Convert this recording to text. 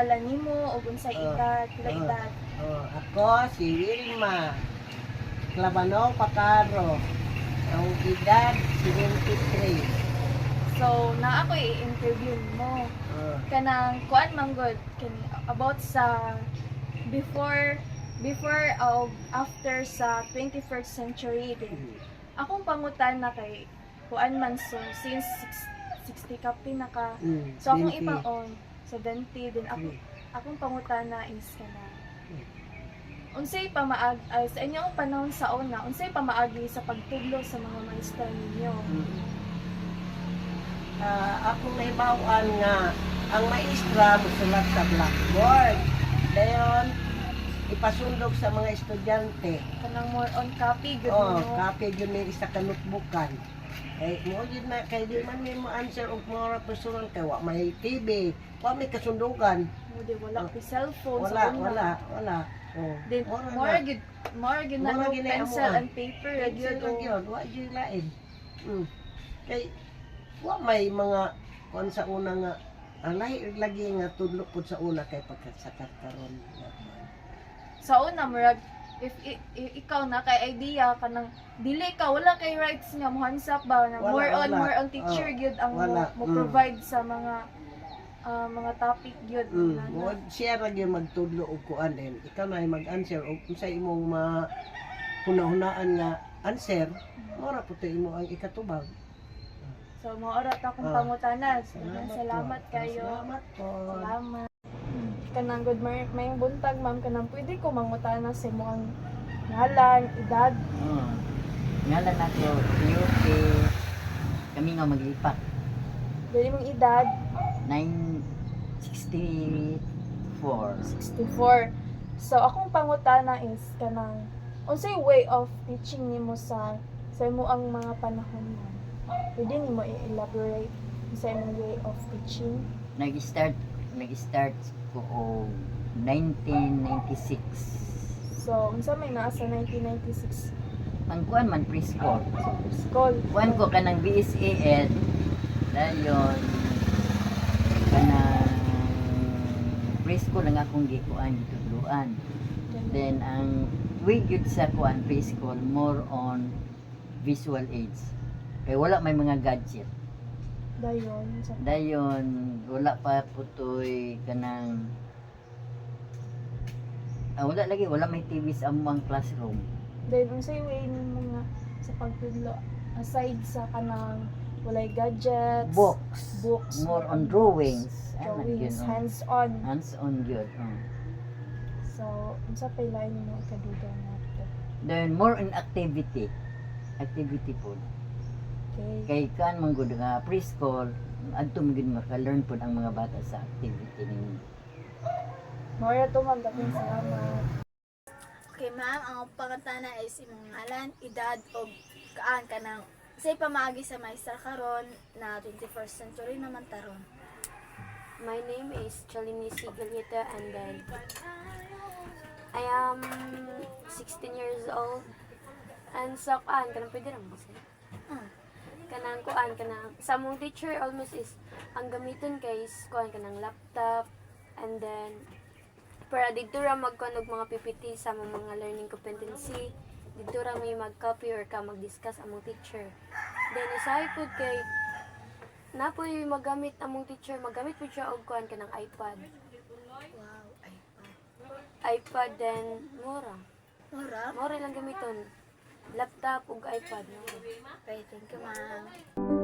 ngalan nimo ug unsay edad, pila edad? Ako si Wilma Clabano Pacaro. Ang edad 73. So na ako i-interview mo. Kanang kuan man gud kani about sa before of after sa 21st century din. Akong pangutana kay kuan man so since 60 ka pinaka. So akong 20. ipang-on 70 din akong pangutana is kana. Unsay pamaag sa inyong panahon sa una, unsay pamaagi sa pagtudlo sa mga maestra ninyo? Akong naibawaan nga ang maestra musulat sa blackboard. Dayon ipasundog sa mga estudyante. Kanang more on copy gud Copy yun may isa ka notebookan. Mo yun na kay di man may mo answer og mga personal kay wa may TV, wa may kasundugan. Di wala pa cellphone Wala, sa una. wala. Then more gid na no pencil and paper Yun, gyud. wa gyud lain. Kay wa may mga kon sa una nga alay lagi nga tudlo pud sa una kay pagkasakat karon. Sa una murag if ikaw na kay idea kanang dili ka wala kay rights nga mohansap ba na more on teacher gyud ang mo provide sa mga topic gyud Mo siya ra gyud magtudlo og kuan din. Ikaw na mag-answer og unsay imong hunahunaan nga answer, mora pud imo ang ikatubag. So mao ra ta akong pangutana. Salamat po. kayo. Salamat po. Salamat. Kanang good mayong buntag ma'am kanang pwede ko mangutana sa imong ngalan, edad. Ngalan ako, UK. Kami nga maglipat. Dili mong edad 964. 64. So akong pangutana is kanang unsay way of teaching nimo sa imo ang mga panahon mo. Pwede nimo i-elaborate sa imong way of teaching? Nag-start ko o 1996. So unsa may naa sa 1996 Ang kuan man preschool. school? Kuan ko kanang BSAN. Dayon kanang preschool lang akong gikuan gitudluan. Then ang way gyud sa kuan preschool more on visual aids. Kay wala may mga gadget. Dayon wala pa putoy kanang wala may TV sa among classroom. Then unsay way nimo nga sa pagtudlo aside sa kanang walay gadgets, Books more on drawings. Hands-on gyud. So unsa pay lain nimo ikadugang nato? Then more on activity po. Okay. Kay kan man gud nga preschool adto man gud maka-learn pud ang mga bata sa activity ninyo. Mora to ma'am, dating salamat. Okay ma'am, ang pangutana is imong ngalan, edad o kaan ka ng say pamaagi sa maestra karon na 21st century naman taron. My name is Chalini Sigalita and then I am 16 years old and so kanang pwede lang kasi. Kanang sa mong teacher almost is ang gamiton kay kanang laptop and then para dito ra magkuan og mga PPT sa mga learning competency dito ra may mag-copy or ka mag-discuss among teacher. Then usahay pud kay napoy magamit among teacher magamit pud siya og kuan kanang iPad. Wow, iPad then mura Mura? lang gamiton laptop ug iPad. Okay, thank you ma'am.